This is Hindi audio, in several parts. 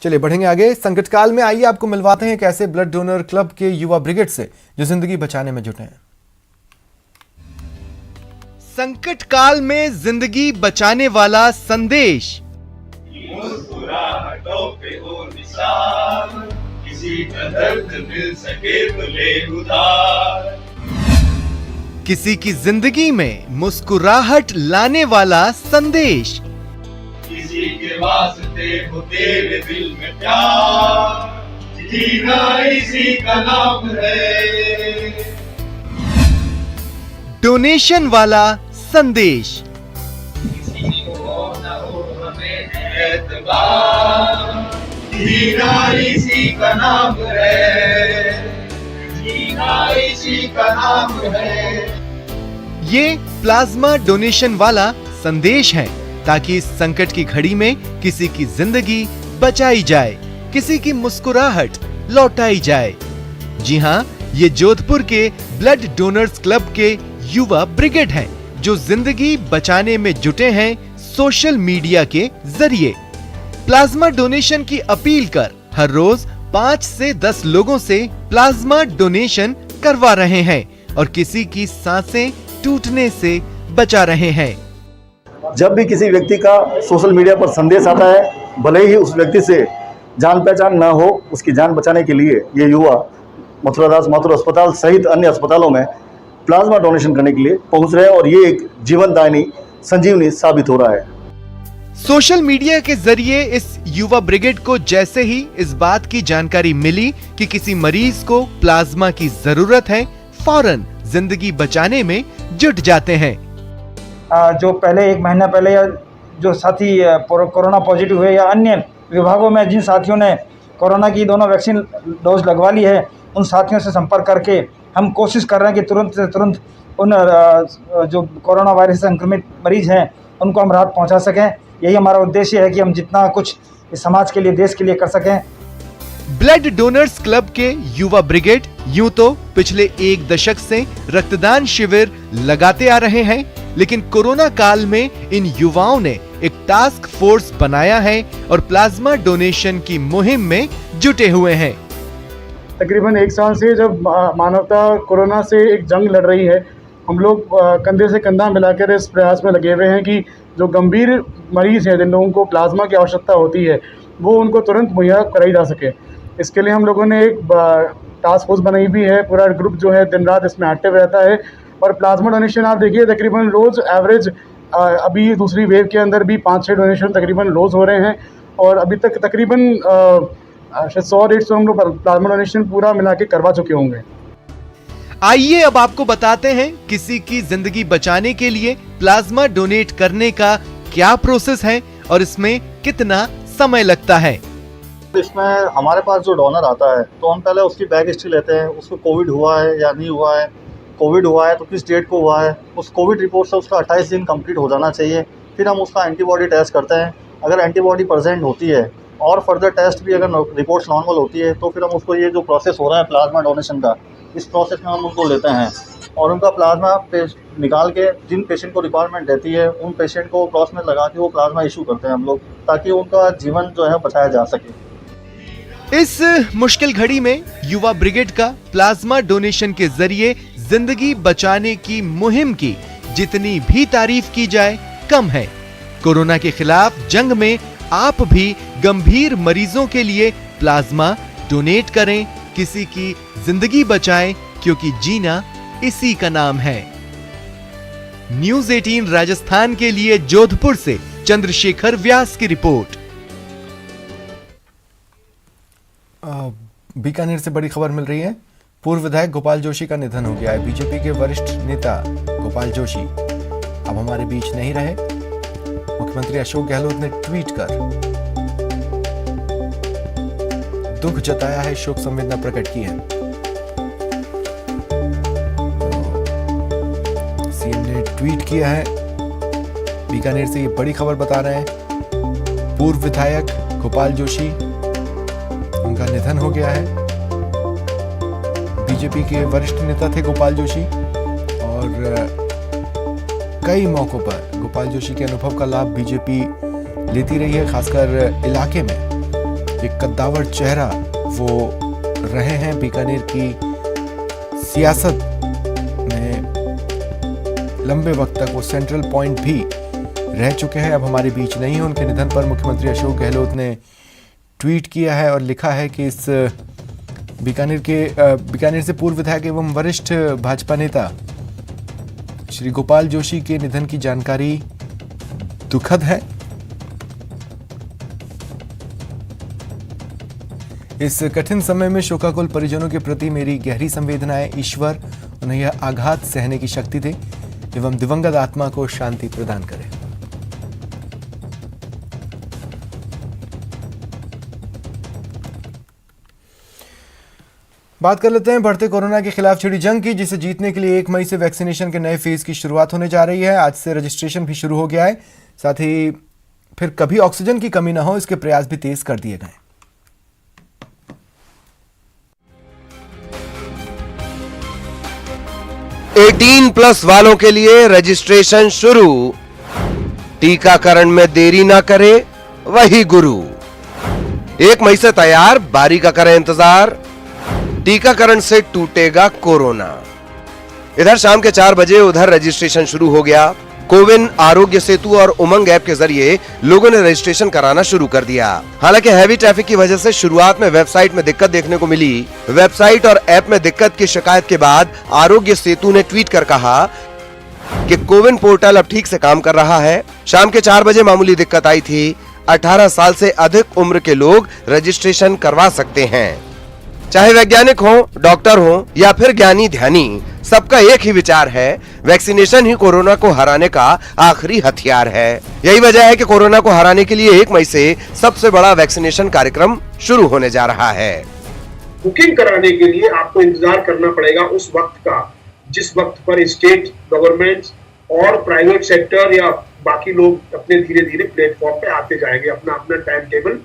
चलिए बढ़ेंगे आगे। संकट काल में आइए आपको मिलवाते हैं एक ऐसे ब्लड डोनर क्लब के युवा ब्रिगेड से जो जिंदगी बचाने में जुटे हैं। संकट काल में जिंदगी बचाने वाला संदेश। किसी का दर्द मिल सके तो ले उधार। किसी की जिंदगी में मुस्कुराहट लाने वाला संदेश। किसी के वास्ते हो तेरे दिल में प्यार, जीना इसी का नाम है। डोनेशन वाला संदेश। किसी को न हो हमें एतबार, जीना इसी का नाम है, जीना इसी का नाम है। ये प्लाज्मा डोनेशन वाला संदेश है ताकि इस संकट की घड़ी में किसी की जिंदगी बचाई जाए, किसी की मुस्कुराहट लौटाई जाए। जी हाँ, ये जोधपुर के ब्लड डोनर्स क्लब के युवा ब्रिगेड हैं जो जिंदगी बचाने में जुटे हैं सोशल मीडिया के जरिए। प्लाज्मा डोनेशन की अपील कर हर रोज 5 से 10 लोगों से प्लाज्मा डोनेशन करवा रहे हैं और किसी की सांसें टूटने से बचा रहे हैं। जब भी किसी व्यक्ति का सोशल मीडिया पर संदेश आता है, भले ही उस व्यक्ति से जान पहचान न हो, उसकी जान बचाने के लिए ये युवा मथुरादास माथुर अस्पताल सहित अन्य अस्पतालों में प्लाज्मा डोनेशन करने के लिए पहुंच रहे हैं और ये एक जीवनदायिनी संजीवनी साबित हो रहा है। सोशल मीडिया के जरिए इस युवा ब्रिगेड को जैसे ही इस बात की जानकारी मिली कि किसी मरीज को प्लाज्मा की जरूरत है, फौरन जिंदगी बचाने में जुट जाते हैं। जो पहले 1 महीना पहले या जो साथी कोरोना पॉजिटिव हुए या अन्य विभागों में जिन साथियों ने कोरोना की दोनों वैक्सीन डोज लगवा ली है, उन साथियों से संपर्क करके हम कोशिश कर रहे हैं कि तुरंत से तुरंत उन जो कोरोना वायरस से संक्रमित मरीज हैं उनको हम राहत पहुंचा सकें। यही हमारा उद्देश्य है कि हम जितना कुछ इस समाज के लिए, देश के लिए कर सकें। ब्लड डोनर्स क्लब के युवा ब्रिगेड यूं तो पिछले 1 दशक से रक्तदान शिविर लगाते आ रहे हैं, लेकिन कोरोना काल में इन युवाओं ने एक टास्क फोर्स बनाया है और प्लाज्मा डोनेशन की मुहिम में जुटे हुए हैं। तकरीबन 1 साल से जब मानवता कोरोना से एक जंग लड़ रही है, हम लोग कंधे से कंधा मिलाकर इस प्रयास में लगे हुए हैं कि जो गंभीर मरीज हैं, जिन लोगों को प्लाज्मा की आवश्यकता होती है, वो उनको तुरंत मुहैया कराई जा सके। इसके लिए हम लोगों ने एक टास्क फोर्स बनाई भी है। पूरा ग्रुप जो है दिन रात इसमें एक्टिव रहता है और प्लाज्मा डोनेशन आप देखिए तकरीबन रोज़ एवरेज अभी दूसरी वेव के अंदर भी 5-6 डोनेशन तकरीबन रोज़ हो रहे हैं और अभी तक तकरीबन 100-150 हम लोग प्लाज्मा डोनेशन पूरा मिला के करवा चुके होंगे। आइए अब आपको बताते हैं किसी की जिंदगी बचाने के लिए प्लाज्मा डोनेट करने का क्या प्रोसेस है और इसमें कितना समय लगता है। इसमें हमारे पास जो डोनर आता है तो हम पहले उसकी बैक हिस्ट्री लेते हैं, उसको कोविड हुआ है या नहीं हुआ है, कोविड हुआ है तो किस डेट को हुआ है, उस कोविड रिपोर्ट से उसका 28 दिन कंप्लीट हो जाना चाहिए। फिर हम उसका एंटीबॉडी टेस्ट करते हैं। अगर एंटीबॉडी प्रेजेंट होती है और फर्दर टेस्ट भी अगर रिपोर्ट्स नॉर्मल होती है तो फिर हम उसको, ये जो प्रोसेस हो रहा है प्लाज्मा डोनेशन का, इस प्रोसेस में हम उनको लेते हैं और उनका प्लाज्मा निकाल के जिन पेशेंट को रिक्वायरमेंट रहती है उन पेशेंट को क्रॉस में लगा के वो प्लाज्मा इशू करते हैं हम लोग, ताकि उनका जीवन जो है बचाया जा सके। इस मुश्किल घड़ी में युवा ब्रिगेड का प्लाज्मा डोनेशन के जरिए जिंदगी बचाने की मुहिम की जितनी भी तारीफ की जाए कम है। कोरोना के खिलाफ जंग में आप भी गंभीर मरीजों के लिए प्लाज्मा डोनेट करें, किसी की जिंदगी बचाएं, क्योंकि जीना इसी का नाम है। न्यूज़ 18 राजस्थान के लिए जोधपुर से चंद्रशेखर व्यास की रिपोर्ट। बीकानेर से बड़ी खबर मिल रही है। पूर्व विधायक गोपाल जोशी का निधन हो गया है। बीजेपी के वरिष्ठ नेता गोपाल जोशी अब हमारे बीच नहीं रहे। मुख्यमंत्री अशोक गहलोत ने ट्वीट कर दुख जताया है, शोक संवेदना प्रकट की है। सीएम ने ट्वीट किया है। बीकानेर से ये बड़ी खबर बता रहे हैं। पूर्व विधायक गोपाल जोशी, उनका निधन हो गया है। बीजेपी के वरिष्ठ नेता थे गोपाल जोशी और कई मौकों पर गोपाल जोशी के अनुभव का लाभ बीजेपी लेती रही है, खासकर इलाके में एक कद्दावर चेहरा वो रहे हैं बीकानेर की सियासत में। लंबे वक्त तक वो सेंट्रल पॉइंट भी रह चुके हैं, अब हमारे बीच नहीं है। उनके निधन पर मुख्यमंत्री अशोक गहलोत ने ट्वीट किया है और लिखा है कि इस बीकानेर से पूर्व विधायक एवं वरिष्ठ भाजपा नेता श्री गोपाल जोशी के निधन की जानकारी दुखद है। इस कठिन समय में शोकाकुल परिजनों के प्रति मेरी गहरी संवेदनाएं। ईश्वर उन्हें यह आघात सहने की शक्ति दे एवं दिवंगत आत्मा को शांति प्रदान करे। बात कर लेते हैं बढ़ते कोरोना के खिलाफ छिड़ी जंग की, जिसे जीतने के लिए 1 मई से वैक्सीनेशन के नए फेज की शुरुआत होने जा रही है। आज से रजिस्ट्रेशन भी शुरू हो गया है, साथ ही फिर कभी ऑक्सीजन की कमी ना हो इसके प्रयास भी तेज कर दिए गए। एटीन प्लस वालों के लिए रजिस्ट्रेशन शुरू। टीकाकरण में देरी ना करे वही गुरु। 1 मई से तैयार, बारी का करें इंतजार। टीकाकरण से टूटेगा कोरोना। इधर शाम के 4 बजे उधर रजिस्ट्रेशन शुरू हो गया। कोविन, आरोग्य सेतु और उमंग ऐप के जरिए लोगों ने रजिस्ट्रेशन कराना शुरू कर दिया। हालांकि हैवी ट्रैफिक की वजह से शुरुआत में वेबसाइट में दिक्कत देखने को मिली। वेबसाइट और ऐप में दिक्कत की शिकायत के बाद आरोग्य सेतु ने ट्वीट कर कहा कि कोविन पोर्टल अब ठीक से काम कर रहा है। शाम के 4 बजे मामूली दिक्कत आई थी। 18 साल से अधिक उम्र के लोग रजिस्ट्रेशन करवा सकते हैं। चाहे वैज्ञानिक हो, डॉक्टर हो या फिर ज्ञानी ध्यानी, सबका एक ही विचार है, वैक्सीनेशन ही कोरोना को हराने का आखिरी हथियार है। यही वजह है कि कोरोना को हराने के लिए 1 मई से सबसे बड़ा वैक्सीनेशन कार्यक्रम शुरू होने जा रहा है। बुकिंग कराने के लिए आपको इंतजार करना पड़ेगा उस वक्त का, जिस वक्त पर स्टेट गवर्नमेंट और प्राइवेट सेक्टर या बाकी लोग अपने धीरे धीरे प्लेटफॉर्म पे आते जाएंगे, अपना अपना टाइम टेबल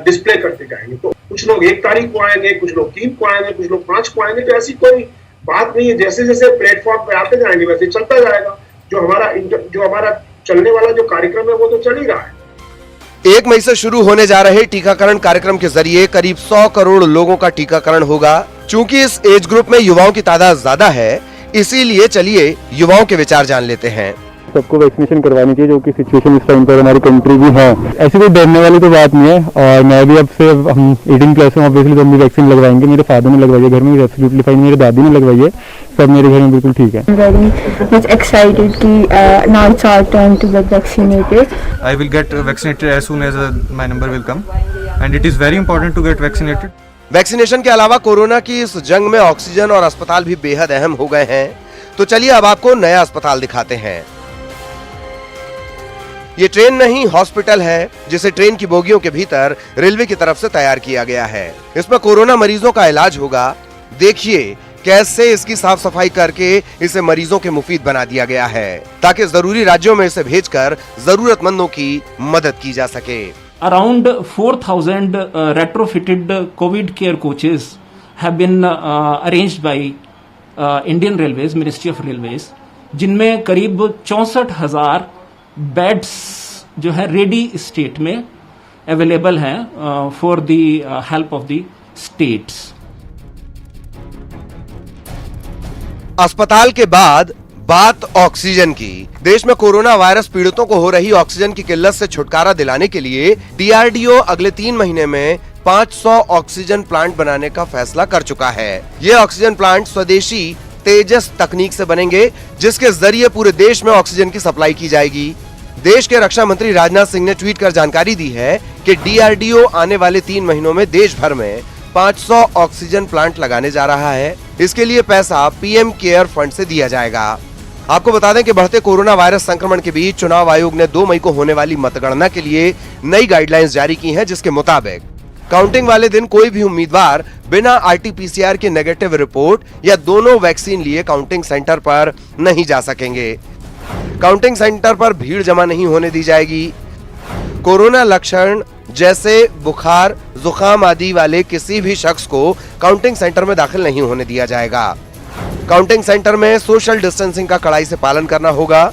डिस्प्ले करते जाएंगे। तो कुछ लोग 1 तारीख को आएंगे, कुछ लोग 3 को आएंगे, कुछ लोग 5 को आएंगे। तो ऐसी कोई बात नहीं है, जैसे जैसे प्लेटफॉर्म पे आते जाएंगे वैसे चलता जाएगा। जो हमारा चलने वाला जो कार्यक्रम है वो तो चल ही रहा है। 1 मई से शुरू होने जा रहे टीकाकरण कार्यक्रम के जरिए करीब 100 करोड़ लोगों का टीकाकरण होगा। चूंकि इस एज ग्रुप में युवाओं की तादाद ज्यादा है, इसीलिए चलिए युवाओं के विचार जान लेते हैं। सबको वैक्सीनेशन करवानी चाहिए, जो कि सिचुएशन इस टाइम पर हमारी कंट्री भी है। ऐसी कोई डरने वाली तो बात नहीं है। और मैं भी अब से हम 18 प्लस में ऑब्वियसली तो हम भी वैक्सीन लगवाएंगे। मेरे फादर ने लगवाई है घर में, एब्सोल्युटली फाइन। मेरी दादी ने लगवाई है, सब मेरे घर में बिल्कुल ठीक है। Very much excited कि now it's our turn to get vaccinated. I will get vaccinated as soon as my number will come, and it is very important to get vaccinated. Vaccination के अलावा कोरोना की इस जंग में ऑक्सीजन और अस्पताल भी बेहद अहम हो गए हैं। तो चलिए अब आपको नया अस्पताल दिखाते हैं। ये ट्रेन नहीं, हॉस्पिटल है, जिसे ट्रेन की बोगियों के भीतर रेलवे की तरफ से तैयार किया गया है। इसमें कोरोना मरीजों का इलाज होगा। देखिए कैसे इसकी साफ सफाई करके इसे मरीजों के मुफीद बना दिया गया है, ताकि जरूरी राज्यों में इसे भेजकर जरूरतमंदों की मदद की जा सके। Around 4,000 retrofitted COVID care coaches have been arranged by Indian Railways, Ministry of Railways, जिनमें करीब 64,000 बेड्स जो है रेडी स्टेट में अवेलेबल हैं for the help of the states. अस्पताल के बाद बात ऑक्सीजन की। देश में कोरोना वायरस पीड़ितों को हो रही ऑक्सीजन की किल्लत से छुटकारा दिलाने के लिए DRDO अगले 3 महीने में 500 ऑक्सीजन प्लांट बनाने का फैसला कर चुका है। ये ऑक्सीजन प्लांट स्वदेशी तेजस तकनीक से बनेंगे, जिसके जरिए पूरे देश में ऑक्सीजन की सप्लाई की जाएगी। देश के रक्षा मंत्री राजनाथ सिंह ने ट्वीट कर जानकारी दी है कि DRDO आने वाले 3 महीनों में देश भर में 500 ऑक्सीजन प्लांट लगाने जा रहा है। इसके लिए पैसा PM केयर फंड से दिया जाएगा। आपको बता दें कि बढ़ते कोरोना वायरस संक्रमण के बीच चुनाव आयोग ने 2 मई को होने वाली मतगणना के लिए नई गाइडलाइंस जारी की हैं, जिसके मुताबिक काउंटिंग वाले दिन कोई भी उम्मीदवार बिना RT-PCR की नेगेटिव रिपोर्ट या दोनों वैक्सीन लिए काउंटिंग सेंटर पर नहीं जा सकेंगे। काउंटिंग सेंटर पर भीड़ जमा नहीं होने दी जाएगी। कोरोना लक्षण जैसे बुखार, जुकाम आदि वाले किसी भी शख्स को काउंटिंग सेंटर में दाखिल नहीं होने दिया जाएगा। काउंटिंग सेंटर में सोशल डिस्टेंसिंग का कड़ाई से पालन करना होगा।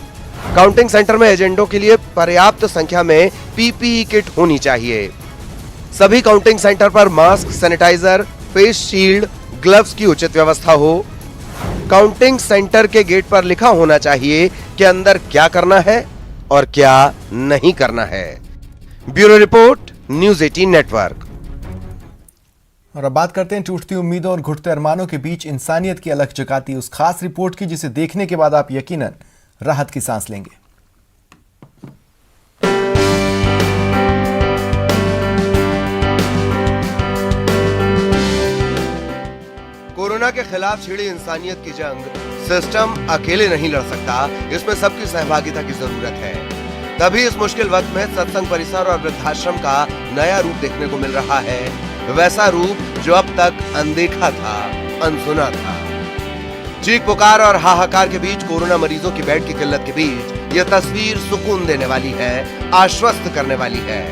काउंटिंग सेंटर में एजेंटों के लिए पर्याप्त संख्या में PPE किट होनी चाहिए। सभी काउंटिंग सेंटर पर mask, sanitiser, face shield, gloves की उचित व्यवस्था हो। काउंटिंग सेंटर के गेट पर लिखा होना चाहिए कि अंदर क्या करना है और क्या नहीं करना है। Bureau report, news 18 network. और अब बात करते हैं टूटती उम्मीदों और घुटते अरमानों के बीच इंसानियत की अलग जगाती उस खास रिपोर्ट की, जिसे देखने के बाद आप यकीनन राहत की सांस लेंगे। कोरोना के खिलाफ छिड़ी इंसानियत की जंग सिस्टम अकेले नहीं लड़ सकता, इसमें सबकी सहभागिता की जरूरत है। तभी इस मुश्किल वक्त में सत्संग परिसर और वृद्धाश्रम का नया रूप देखने को मिल रहा है, वैसा रूप जो अब तक अनदेखा था, अनसुना था। चीख पुकार और हाहाकार के बीच, कोरोना मरीजों की बेड की किल्लत के बीच, यह तस्वीर सुकून देने वाली है, आश्वस्त करने वाली है।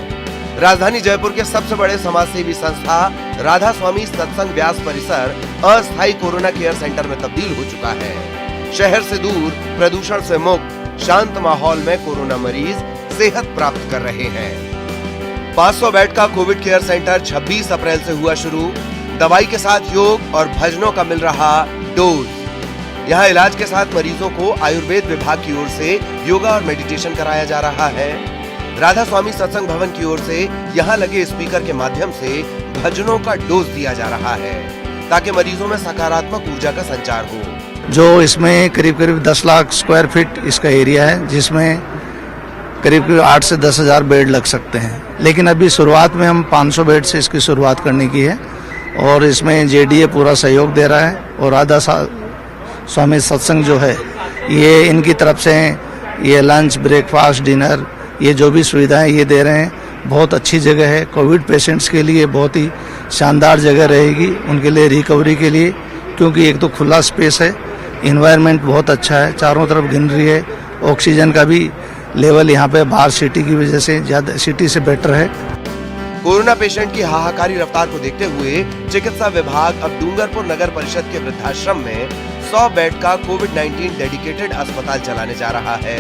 राजधानी जयपुर के सबसे बड़े समाजसेवी संस्था राधा स्वामी सत्संग व्यास परिसर अस्थायी कोरोना केयर सेंटर में तब्दील हो चुका है। शहर से दूर, प्रदूषण से मुक्त, शांत माहौल में कोरोना मरीज सेहत प्राप्त कर रहे हैं। 500 बेड का कोविड केयर सेंटर 26 अप्रैल से हुआ शुरू। दवाई के साथ योग और भजनों का मिल रहा डोज। यहाँ इलाज के साथ मरीजों को आयुर्वेद विभाग की ओर से योगा और मेडिटेशन कराया जा रहा है। राधा स्वामी सत्संग भवन की ओर से यहाँ लगे स्पीकर के माध्यम से भजनों का डोज दिया जा रहा है, ताकि मरीजों में सकारात्मक ऊर्जा का संचार हो। जो इसमें करीब करीब 10 लाख स्क्वायर फीट इसका एरिया है, जिसमें करीब करीब 8 से 10 हज़ार बेड लग सकते हैं। लेकिन अभी शुरुआत में हम 500 बेड से इसकी शुरुआत करने की है और इसमें जेडीए पूरा सहयोग दे रहा है। और राधा स्वामी सत्संग जो है, ये इनकी तरफ से ये लंच, ब्रेकफास्ट, डिनर, ये जो भी सुविधाएं ये दे रहे हैं। बहुत अच्छी जगह है, कोविड पेशेंट्स के लिए बहुत ही शानदार जगह रहेगी, उनके लिए रिकवरी के लिए, क्योंकि एक तो खुला स्पेस है, इन्वायरमेंट बहुत अच्छा है, चारों तरफ ग्रीनरी है, ऑक्सीजन का भी लेवल यहाँ पे बाहर सिटी की वजह से ज़्यादा, सिटी से बेटर है। कोरोना पेशेंट की हाहाकारी रफ्तार को देखते हुए चिकित्सा विभाग अब डूंगरपुर नगर परिषद के वृद्धाश्रम में 100 बेड का कोविड-19 डेडिकेटेड अस्पताल चलाने जा रहा है।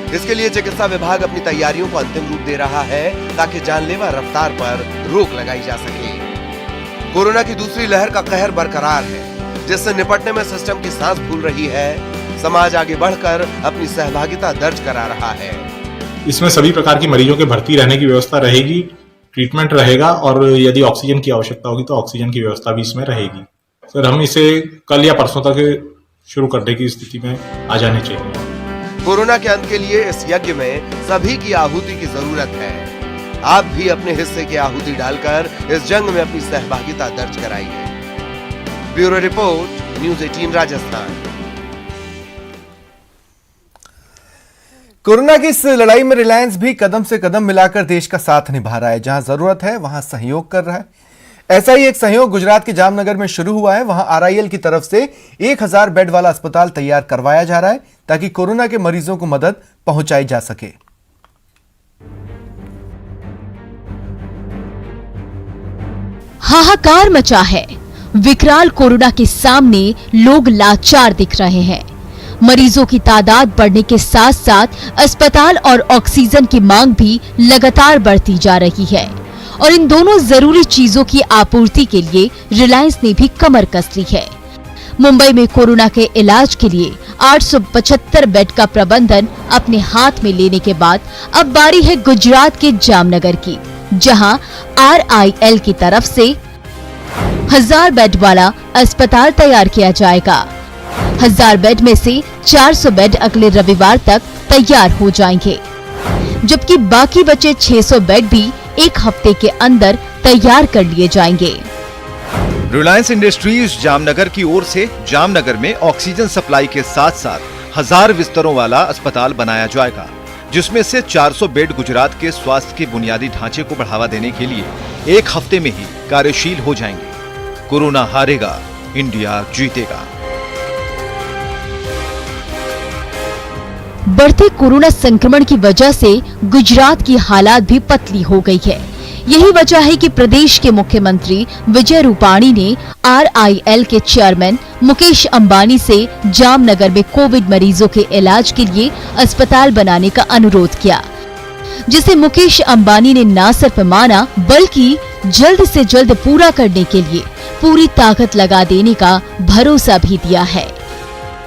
इसके लिए चिकित्सा विभाग अपनी तैयारियों को अंतिम रूप दे रहा है, ताकि जानलेवा रफ्तार पर रोक लगाई जा सके। कोरोना की दूसरी लहर का कहर बरकरार है, जिससे निपटने में सिस्टम की सांस फूल रही है। समाज आगे बढ़कर अपनी सहभागिता दर्ज करा रहा है। इसमें सभी प्रकार के मरीजों के भर्ती रहने की व्यवस्था रहेगी, ट्रीटमेंट रहेगा और यदि ऑक्सीजन की आवश्यकता होगी तो ऑक्सीजन की व्यवस्था भी इसमें रहेगी। सर, हम इसे कल या परसों तक शुरू करने की स्थिति में आ जाने चाहिए। कोरोना के अंत के लिए इस यज्ञ में सभी की आहुति की जरूरत है। आप भी अपने हिस्से की आहुति डालकर इस जंग में अपनी सहभागिता दर्ज कराइए। Bureau report, news 18 Rajasthan. Corona की इस लड़ाई में रिलायंस भी कदम से कदम मिलाकर देश का साथ निभा रहा है। जहां जरूरत है वहां सहयोग कर रहा है। ऐसा ही एक सहयोग गुजरात के जामनगर में शुरू हुआ है। वहां आरआईएल की तरफ से 1000 बेड वाला अस्पताल तैयार करवाया जा रहा है, ताकि कोरोना के मरीजों को मदद पहुंचाई जा सके। हाहाकार मचा है। विकराल कोरोना के सामने लोग लाचार दिख रहे हैं। मरीजों की तादाद बढ़ने के साथ साथ अस्पताल और ऑक्सीजन की मांग भी लगातार बढ़ती जा रही है और इन दोनों जरूरी चीजों की आपूर्ति के लिए रिलायंस ने भी कमर कस ली है। मुंबई में कोरोना के इलाज के लिए 875 बेड का प्रबंधन अपने हाथ में लेने के बाद अब बारी है गुजरात के जामनगर की, जहां आरआईएल की तरफ से 1000 बेड वाला अस्पताल तैयार किया जाएगा। 1000 बेड में से 400 बेड अगले रविवार तक तैयार हो जाएंगे, जबकि बाकी बचे 600 बेड भी एक हफ्ते के अंदर तैयार कर लिए जाएंगे। रिलायंस इंडस्ट्रीज जामनगर की ओर से जामनगर में ऑक्सीजन सप्लाई के साथ साथ 1000 बिस्तरों वाला अस्पताल बनाया जाएगा, जिसमें से 400 बेड गुजरात के स्वास्थ्य के बुनियादी ढांचे को बढ़ावा देने के लिए एक हफ्ते में ही कार्यशील हो जाएंगे। कोरोना हारेगा, इंडिया जीतेगा। बढ़ते कोरोना संक्रमण की वजह से गुजरात की हालात भी पतली हो गई है। यही वजह है कि प्रदेश के मुख्यमंत्री विजय रूपाणी ने आरआईएल के चेयरमैन मुकेश अंबानी से जामनगर में कोविड मरीजों के इलाज के लिए अस्पताल बनाने का अनुरोध किया, जिसे मुकेश अंबानी ने न सिर्फ माना बल्कि जल्द से जल्द पूरा करने के लिए पूरी ताकत लगा देने का भरोसा भी दिया है।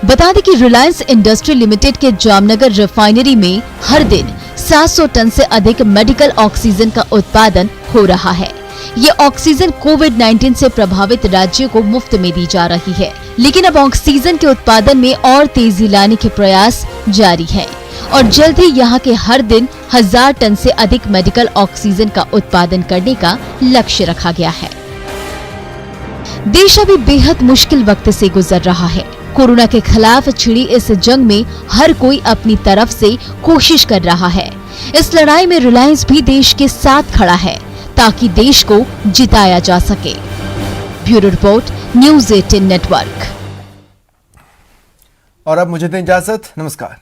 बता दें कि रिलायंस इंडस्ट्री लिमिटेड के जामनगर रिफाइनरी में हर दिन 700 टन से अधिक मेडिकल ऑक्सीजन का उत्पादन हो रहा है। ये ऑक्सीजन कोविड-19 से प्रभावित राज्यों को मुफ्त में दी जा रही है, लेकिन अब ऑक्सीजन के उत्पादन में और तेजी लाने के प्रयास जारी है और जल्द ही यहाँ के हर दिन 1000 टन से अधिक मेडिकल ऑक्सीजन का उत्पादन करने का लक्ष्य रखा गया है। देश अभी बेहद मुश्किल वक्त से गुजर रहा है। कोरोना के खिलाफ छिड़ी इस जंग में हर कोई अपनी तरफ से कोशिश कर रहा है। इस लड़ाई में रिलायंस भी देश के साथ खड़ा है ताकि देश को जिताया जा सके। Bureau report, news 18 network. और अब मुझे दें इजाजत। नमस्कार।